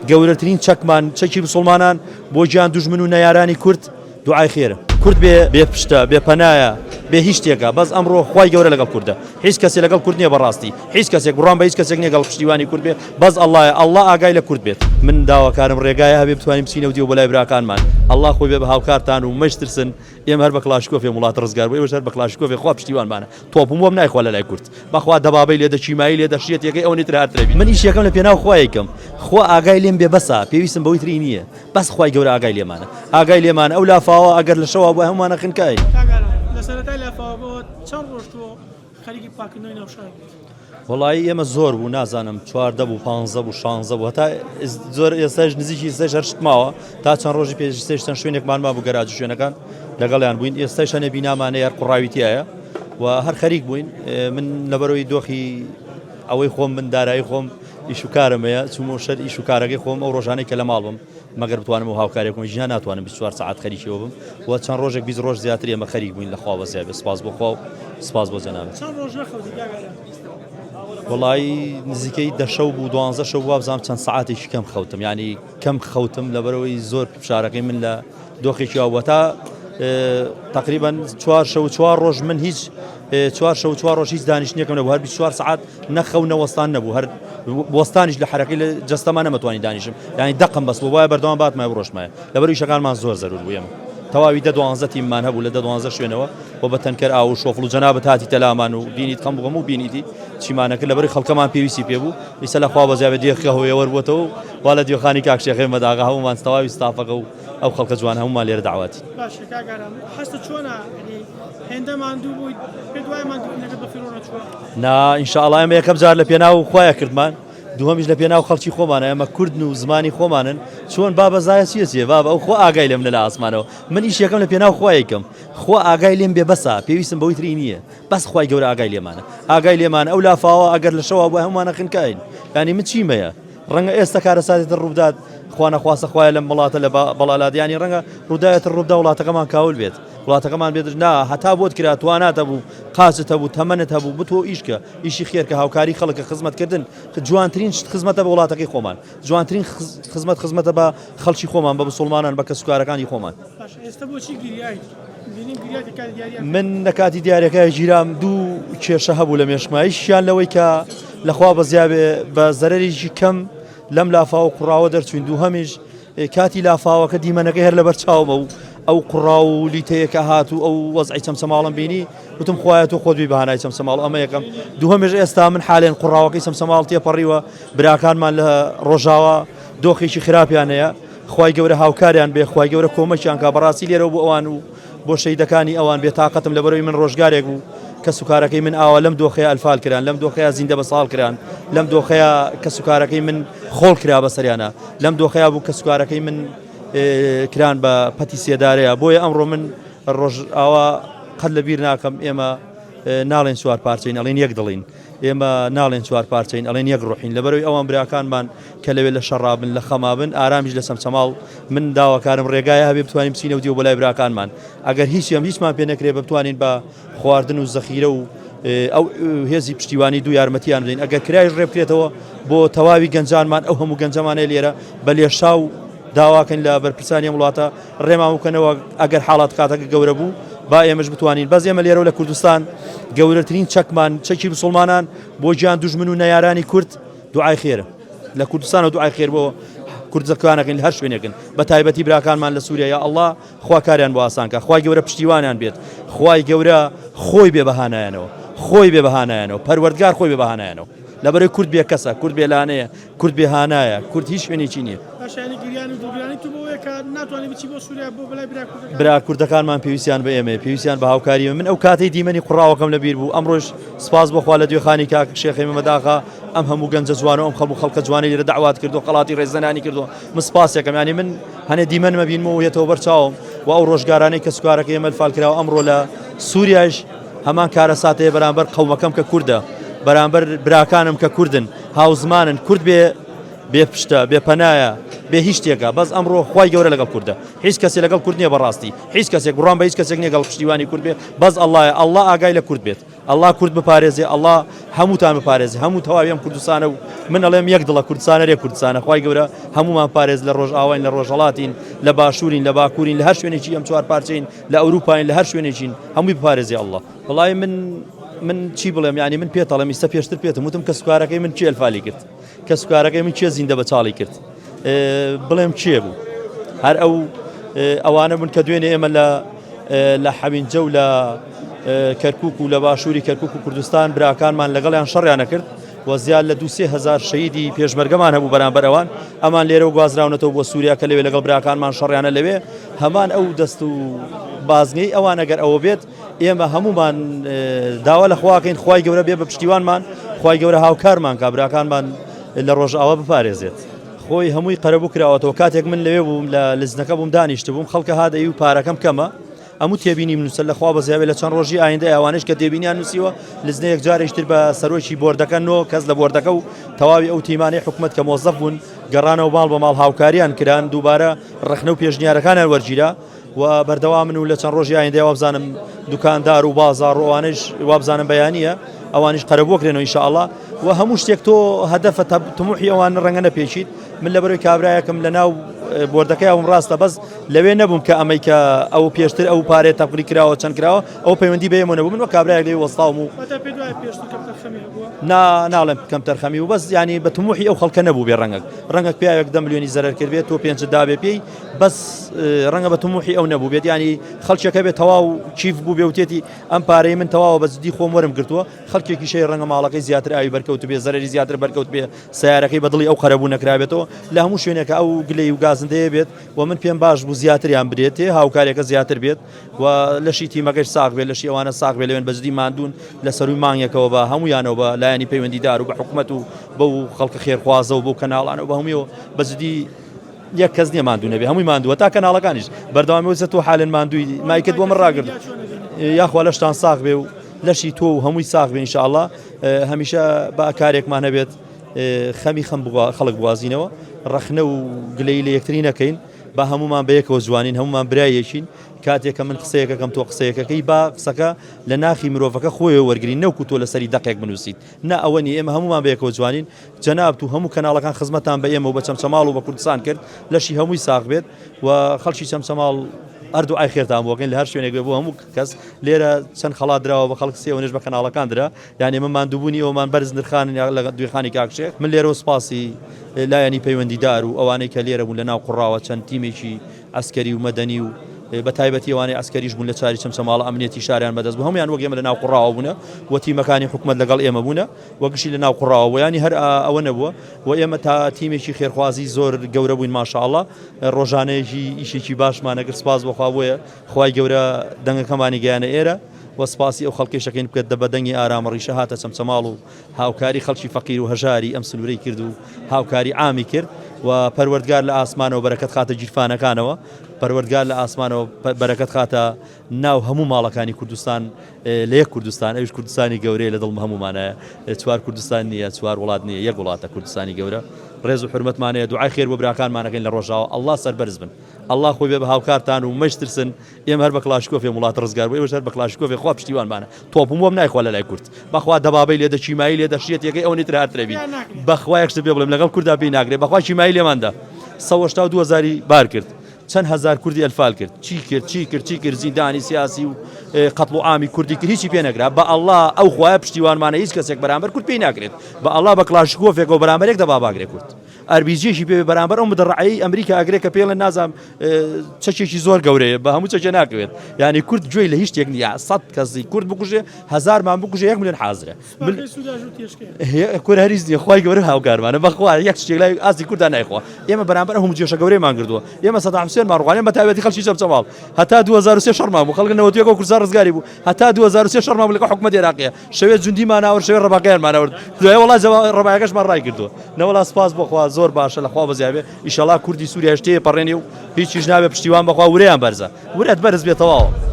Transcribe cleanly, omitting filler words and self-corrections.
گەورەترین چەکمان چەکی مسلمانان بۆ گیان دوژمن و نەیارانی کورد دوعای خێرە. کورد بێ پشتە بێ پەنایە بێ هیچ شتێکە بەس ئەمڕۆ خوای گەورە لەگەڵ کوردە هیچ کەسێ لەگەڵ کورد نییە بەڕاستی هیچ کەسێک بڕوان بە هیچ کەسێک نیە گەڵ پشتیوانی کورد بێ بەس ئەڵڵایە ئەڵڵا ئاگای لە کورد بێت. من داواکارم ڕێگایە هەبێ بتوانین بچینە و دیوە بە لای براکانمان ئەڵڵا خۆی بێ بە هاوکارتان و مەشترسن ئێمە هەر بە کلاشکۆفێ وڵات ڕزگار بوو ئێوەش هەر بە کلاشکۆفێ خوا پشتیوانمانە تۆپم وەم نایخوا لە لای کورد بەخوا دەبابەی لێدە چیمایی لێدە شێتێکەکەی ئەوەی تر هاترێبی من ئیش یەکەم لە پێناو خوایەکەم خوا ئاگای لێم بێ بەسە پێویستم بەوەی تری نییە بەس خوای گەورە ئاگای لێمانە ئاگای لێمانە ئەو لافاوە ئەگەر لە شەوا بۆ هەمومانە خنکای لەسەرەتای لافاوە بۆ چەند ڕۆژ تۆ خەریکی پاکردنەوەی ناوشار وڵایی ئێمە زۆر بوو نازانم 14 بوو 15 بوو 16 بوو هەتا زۆر ئێستاش نزیکی سێش هەر شتماوە تا چەند ڕۆژی پێش سێشتن شوێنێکمان ما بوو گەراج شوێنەکان لەگەڵیان بووین ئێستاش هەنێ بینامانەیە هەر قوڕاویتیایە و هەر خەریک بووین من لەبەرەوەی دۆخی ئەوەی خۆم من دارایی خۆم ئیش و کارمەیە چوومە شەر ئیش و کارەکەی خۆم ئەو ڕۆژانەی کە لە ماڵ بم مەگەر بتوانم و هاوکارێکم ژیان ناتوانم 24 ساعت خەریکیەوە بم و چەند ڕۆژێک 20 ڕۆژ زیاتر ئێمە خەریک بووین لەخوا بەزیابێ سپاس بۆ خوا و سپاس بۆ جەنابەت. چەند ڕۆژ نەخەوتی وڵایی نزیکەی دە شەو بوو 12 شەو بوو بزانام چەند ساعاتێکی کەم خەوتم ینی کەم خەوتم لەبەرەوەی زۆر پشارەکەی من لە دۆخێکی ئەوە تا تقریبا 4 شەو 4 ڕۆژ من هیچ 4 شەو 4 ڕۆژ هیچ دانیشتنیەکەم نەبوو هەر 24 ساعت نەخەو نەوەستان نەبوو هەر وەستانیش لە حرەکەی لە جەستەمان نەمەتوانی دانیشم ینی دەقم بەس بۆ وایە بەردەوام باتمای ڕۆژمایە لەبەر ئیشەکانمان زۆر زەرور بوو ئێمە تەواوی 12 تیممان هەبوو لە 12 شوێنەوە بۆ بە تەنکەر ئاو و شۆفڵ و جەنابەت هاتی تەلامان و بینیت خەم بووم و بینیتی چیمانەکە لەبەری خەڵکەمان پێویستی پێ بوو ئیسە لە خوا بەزیابێت دیێخە هۆیە وەربووتەوە وا لە دیۆخانی کاکشێخێ مەداغا هەمومان تەواوی ستافەکە و ئەو خەڵکە جوان هەمومان لێرە داواتی باشە کاگەرم هەستە چۆنە هێندەمان دوو بوویت پێ دوایمان دوێنەکەت بە فیرۆنە چووە نا ئینشاءڵڵا ئێمە یەکەم جار لە پێناو خوایە کردمان دووەمیش لە پێناو خەڵکی خۆمانە ئەمە کورد و زمانی خۆمانن چۆن بابەزایە چیە بابە ئەو خۆ ئاگای لێم لە ئاسمانەوە من ئیش یەکەم لە پێناو خوایەکەم خۆ ئاگای لێم بێ بەسە پێویستم بەوەی تری نییە بەس خوای گەورە ئاگای لێمانە ئاگای لێمان ئەو لافاوە ئەگەر لە شەوا بۆ هەمومانە خنکاین ینی من چیمەیە ڕەنگە ئێستا کارەساتێتە ڕووداد خوانە خواسە خوایە لەم وڵاتە لە بەڵالادیانی ڕەنگە ڕووداوێتە ڕوودا وڵاتەکەمان کاول بێت وڵاتەکەمان بێت نا هەتا بۆت کرا تواناتە بوو قاچت هەبوو تەمەنت هەبوو بتۆ ئیشکە ئیشی خێرکە هاوکاری خەڵکە خزمەتکردن جوانترین خزمەتە بە وڵاتەکەی خۆمان جوانترین خزمەتە بە خەڵکی خۆمان بە مسلمانان بە کەسوکارەکانی خۆمان ئێستا بۆچی گریایی من لە کاتی دیارەکە گیرام دوو کێشە هەبوو لە مێشمایشیان لەوەی کە لەخوا بەزیابێ بە زەرەرێکی کەم لەم لافاوە قوڕاوە دەرچوین دوو هەمیش کاتی لافاوەکە دیمەنەکەی هەر لەبەر چاومە و ئەو قوڕا و لیتەیەکە هات و ئەو وەزعی چەمسەماڵم بینی وتم خوایە تۆ خۆت بی بەهانای چەمسەماڵ ئەمە یەکەم دووهەمیش ئێستا من حالێن قوڕاوەکەی چەمسەماڵ تێپەڕیوە براکانمان لە ڕۆژاوە دۆخێکی خراپیان هەیە خوای گەورە هاوکاریان بێ خوای گەورە کۆمەکیان کا بەڕاستی لێرە بۆ ئەوان و بۆ شەیدەکانی ئەوان بێتاقەتم لەبەرەوەی من ڕۆژگارێک بوو کەسوکارەکەی من ئاوا لەم دۆخەیە ئەلفال کران لەم دۆخەیە زیندە بە ساڵ کران لەم دۆخەیە کەسوکارەکەی من خۆڵ کرا بەسەریانە لەم دۆخەیە بوو کەسوکارەکەی من کران بە پەتی سێدارەیە بۆیە ئەمڕۆ من ڕۆژ ئاوا قەت لەبیر ناکەم ئێمە ناڵێن چوار پارچەین ئەڵێن یەک دڵین ئێمە ناڵێن چوار پارچەین ئەڵێن یەک ڕۆحین لەبەرەوەی ئەوان براکانمان کە لەوێ لە شەڕابن لە خەمابن ئارامیش لە سەمسەماڵ من داواکارم ڕێگایە هەبێ بتوانین بچینە و دیوە بەلای براکانمان ئەگەر هیچمان پێ نەکرێ بتوانین بە خواردن و زەخیرە و ئەو هێزی پشتیوانی دوو یارمەتیان بدەین ئەگەر کرایش ڕێ بکرێتەوە بۆ تەواوی گەنجانمان ئەو هەموو گەنجەمانەیە لێرە بە لێشا و داواکەن لە بەرپرسانی وڵاتە ڕێمان بکەنەوە ئەگەر حاڵات کاتەکە گەورە بوو با ئێمەش بتوانین بەس ئێمە لێرە لە کوردستان گەورەترین چەکمان چەکی مسلمانان بۆ گیان دوژمن و نەیارانی کورد دوعای خێرە لە کوردستان و دوعای خێر بۆ کوردزەکانەکەن لە هەر شوێنێکن بە تایبەتی براکانمان لە سووریا یا ئەڵڵا خوا کاریان بۆ ئاسانکە خوای گەورە پشتیوانیان بێت خوای گەورە خۆی بێ بەهانایانەوە خۆی بێ بەهانایانەوە پەروەردگار خۆی بێ بەهانایانەوە لەبەرەوەی کورد بێ کەسە کورد بێ لانەیە کورد بێ هانایە کورد هیچ شوێنێکی نییە برا کوردەکانمان پێویستیان بە ئێمە پێویستیان بە هاوکاریمە من ئەو کاتەی دیمەنی قوڕاوەکەم لەبیر بوو ئەمڕۆژ سپاس بۆخوا لە دوێخانی کاک شێخی مەمەداغا ئەم هەموو گەنجە جوانە ئەم هەموو خەڵکە جوانی لێرە دەعوات کردو قەڵاتی ڕێزەنانی کردو من سپاسێکم ینی من هەنێ دیمەنمە بینمەوە هێتەوە بەرچاوم و ئەو ڕۆژگارانەی کە سوکارەکەی ئێمە فال کراوە ئەمڕۆ لە سووریاش هەمان کارە ساتەیە بەرامبەر قەومەکەم کە کووردە بەرامبەر براکانم کە کوردن هاوزمانن کورد بێ بێ پشتە بێ پەنایە بێ هیچ شتێکە بەس ئەمڕۆ خوای گەورە لەگەڵ کوردە هیچ کەسێ لەگەڵ کورد نییە بەڕاستی هیچ کەسێک بڕوان بە هیچ کەسێک نیە گەڵ پشتیوانی کورد بێ بەس ئەڵڵایە ئەڵڵا ئاگای لە کورد بێت ئەڵڵا کورد بپارێزێ ئەڵڵا هەمووتان بپارێزێ هەموو تەواوی ئەم کوردستانە و من ئەڵێم یەک دڵە کوردستانە رێ کوردستانە خوای گەورە هەمومان پارێز لە ڕۆژئاواین لە ڕۆژهەڵاتین لە باشوورین لە باکوورین لە هەر شوێنێکی ئەم چوار پارچەین لە ئەوروپاین لە هەر شوێنێکین هەمووی بپارێزێ ئەڵڵا وەڵای من چی بڵێم ینی من پێتەڵێم ئیستا پێشتر پێتم وتم کە سوکارەکەی من چێ ئەلفالی کرد کە سوکارەکەی من چێ زیندە بە چاڵی کرد بڵێم چێ بوو هەر ئەوانە بوون کە دوێنێ ئێمە لە حەوینجە و لە کەرکووک و لە باشووری کەرکووک و کوردستان براکانمان لەگەڵیان شەڕیانە کرد و زیاد لە 2,000 شەهیدی پێشمەرگەمان هەبوو بەرامبەر ئەوان ئەمان لێرە و گوازراونەتەوە بۆ سووریا کە لەوێ لەگەڵ براکانمان شەڕیانە لەوێ هەمان ئەو دەست و بازنەی ئەوان ئەگەر ئەوە بێت ئێمە هەمومان داوا لە خواکەین خوای گەورە بێ بە پشتیوانمان خوای گەورە هاوکارمان کا براکانمان لە ڕۆژئاوا بپارێزێت خۆی هەمووی قەرەبوو کراوەتەوە کاتێک من لەوێ بووم لە لزنەکە بووم دانیشتە بووم خەڵکە هادەی و پارەکەم کەمە ئەموو تێبینی نووسە لە خوا بەزیاوێ لە چەند ڕۆژی ئایندە ئەوانش کە تێبینیان نووسیوە لزنەیەک جارێکتر بە سەرۆکی بۆردەکەنەوە کەس لە بۆردەکە و تەواوی ئەو تیمانەی حکومەت کە مۆزەف بوون گەڕانەوە ماڵ بە ماڵ هاوکاریان کران دووبارە ڕخنە و پێشنیارەکانیان وەرگیرا و بەردەوام من و لە چەند ڕۆژی ئایندە وابزانم دوکاندار و بازار و ئەوانش وابزانم بەیانیە ئەوانش قەرەبووکرێنەوە ئینشاءالله و هەموو شتێک تۆ هەدەفە تەموحی ئەوان ڕەنگە نەپێچیت من لەبەرەوەی کابرایەکەم لەناو بۆردەکەی ئەوم ڕاستە بەس لەوێ نەبووم کە ئەمەی کە ئەو پێشتر ئەو پارێت تەقری کراوە چەند کراوە ئەو پەیوەندی بەیەمە نەبوو من وە کابرایەک لێ وەستاوم و ناڵێم کەم تەرخەمی و بەس ینی بە تموحی ئەو خەڵکە نەبوو بێ ڕەنگەک پیاوێک 10 ملیۆنی زەرەر کرد بێت تۆ 5 دابێ پێی بەس ڕەنگە بە تموحی ئەو نەبوو بێت ینی خەڵکێکە بێت تەواو چیف بوو بێ وتێتی ئەم پارەی من تەواوە بە جدی خۆم وەرم گرتووە خەڵکێکی شەی ڕەنگە ماڵەکەی زیاتر ئاوی بەرکەوت بێ زەرەری زیاتر بەرکەوت بێ سیارەکەی بەدڵی ئەو قەرەبوو نەکرابێتەوە لە هەموو شوێنێکە ئەو گلەی و گازندەیە بێت و من پێم باش بوو زیاتریان برێت هاوکارێکە زیاتر بێت و لەشی تیمەکەش ساغ بێت لەشی ئەوانە ساغ بێ لەوێن بەجددی ماندوون لە سەروی مانگێکەوە بە هەمویانەوە بە لایەنی پەیوەندیدار و بە حکوومەت و بەو خەڵکە خێرخوازە و بەو کەناڵانە و بە هەموویەوە بەجددی یەک کەس نییە ماندوو نەبێ هەمووی ماندووە تا کەناڵەکانیش بەردەوامیوە تۆ حالن ماندووی مایکت بۆ من ڕاگرت یاخوا لەشتان ساغ بێ و لەشی تۆ و هەمووی ساغ بێ ئینشاءالله هەمیشە بە کارێکمان هەبێت خەمی خەڵک بوازینەوە ڕەخنە و گلەی لە یەکتری نەکەین با هەمومان بەیەکەوە جوانین هەمومان برایەکین کاتێککە من قسەیەکەکەم تۆ قسەیەکەکەی با قسەکە لە ناخی مرۆڤەکە خۆیەوە وەرگین نەوکو تۆ لەسەری دەقێک بنووسیت نا ئەوە نی ئێمە هەمومان بەیەکەوە جوانین جەناب و هەموو کەناڵەکان خزمەتان بە ئێمە و بە چەمچەماڵ و بە کوردستان کرد لەشی هەمووی ساغ بێت و خەڵکی چەمچەماڵ ئەردوو ئای خێرتان بۆکەین لە هەر شوێنێک بۆ هەموو کەس لێرە چەند خەڵات درراوە بە خەڵک سێوەنێژ بە کەناڵەکان درا یعنی ئێمەمان دووبوونی ئەومان بەرز نرخان لە دوێخانی کاکشێک من لێرە سپاسی لایەنی پەیوەندیدار و ئەوانەی کە لێرە بوون لە ناو قوڕاوە چەند تیمێکی ئەسکەری و مەدەنی و بە تایبەتی ئەوانەی ئەسکەریش بوون لە چاری چەمچەماڵە ئەمنیەتی شاریان بەدەست بوو هەمویان وەک ئێمە لە ناو قوڕاوە بوونە و تیمەکانی حکومەت لەگەڵ ئێمە بوونە وەگشتی لە ناو قوڕاوە و ینی هەر ئەوە نەبووە و ئێمە تا تیمێکی خێرخوازی زۆر گەورە بووین ماشاءالله ڕۆژانەیەکی ئیشێکی باشمانەگر سپاس بەخوا بۆیە خوای گەورە دەنگەکەمانی گەیانە ئێرە وەسپاسی ئەو خەڵکیشەکەین بکات دە بەدەنگی ئارامە ڕیشە هاتە چەمچەماڵ و هاوکاری خەڵکی فەقیر و هەژاری ئەم سنوورەی کرد و هاوکاری عامی کرد و پەروەردگار لە ئاسمانەوە بەرەکەت خاتە جیرفانەکانەوە پەروەردگار لە ئاسمانەوە بەرەکەت خاتە ناو هەموو ماڵەکانی کوردستان لە یەک کوردستان ئەوش کوردستانی گەورەیە لە دڵ هەمومانایە چوار کوردستان نییە چوار وڵات نییە یەک وڵاتە کوردستانی گەورە ڕێز و حرمەتمانەیە دوعای خێر بۆ براکانمانەکەین لە ڕۆژاوە ئەڵڵا سەربەرز بن ئەڵڵا خۆی بێ بە هاوکارتان و مەشترسن ئێمە هەر بە کلاشکۆفێ وڵات ڕزگار بۆ ئێوەش هەر بە کلاشکۆفێ خوا پشتیوانمانە تۆپم وەم نایخوا لە لای کورد بەخوا دەبابەی لێدە چیمایی لێدە شێتێکەکەی ئەوەی تر هاترێبی بەخوا یەکشتە پێ بڵێم لەگەڵ کوردا پێی ناگرێت بەخوا چیمایی لێماندا 1970 بار کرد چەند هزار کوردی ئەلفال کرد چی کرد زیندانی سیاسی و قەتڵ و عامی کوردی کرد هیچی پێ نەکرا بە ئەڵڵا ئەو خوایە پشتیوانمانە هیچ کەسێک بەرامبەر کورد پێی ناکرێت بە ئەڵڵا بە کلاشکۆفێکەوە بەرامبەرێک دەباباگرێ کورد ئەربیجێکی پێ بەرامبەر ئەو مدەڕعەی ئەمریکا ئەگرێ کە پێڵێن نازام چەکێکی زۆر گەورەیە بە هەموو چەکێ ناکەوێت یعنی کورد گوێی لە هیچ شتێک نییە 100 کەسی کورد بکوژێ 1000 مان بکوژێ 1 ملیۆن حازرە کورد هەریز نییە خوای گەورە هاوکارمانە بەخوا یەک شتێک لای ئاسی کورددا نایخوا ئێمە بەرامبەر هەموو جێشە گەورەیمان کردووە ئێمە سەدام حوسێن ماڕوانێن بە تایبەتی خەڵکی چەمچەماڵ هەتا 2003 شەڕمان بوو خەڵک 91 کوردستان ڕزگاری بوو هەتا 2003 شەڕمان بوو لەگەڵ حکومەتی عێراقیە شەوێ جوندیمان ئاورد شەوێ ڕەباقیانمان ئاورد دوای وڵات ڕەباقەکەشمان ڕای کردووە نەوەڵا سپاس بۆخوا زۆر باشە لەخوا بەزیابێ ئیشەڵا کوردی سووریا شتێ پەڕێنێ و هیچیش نابێ پشتیوان بەخوا ورەیان بەرزە ورەت بەرز بێتەوە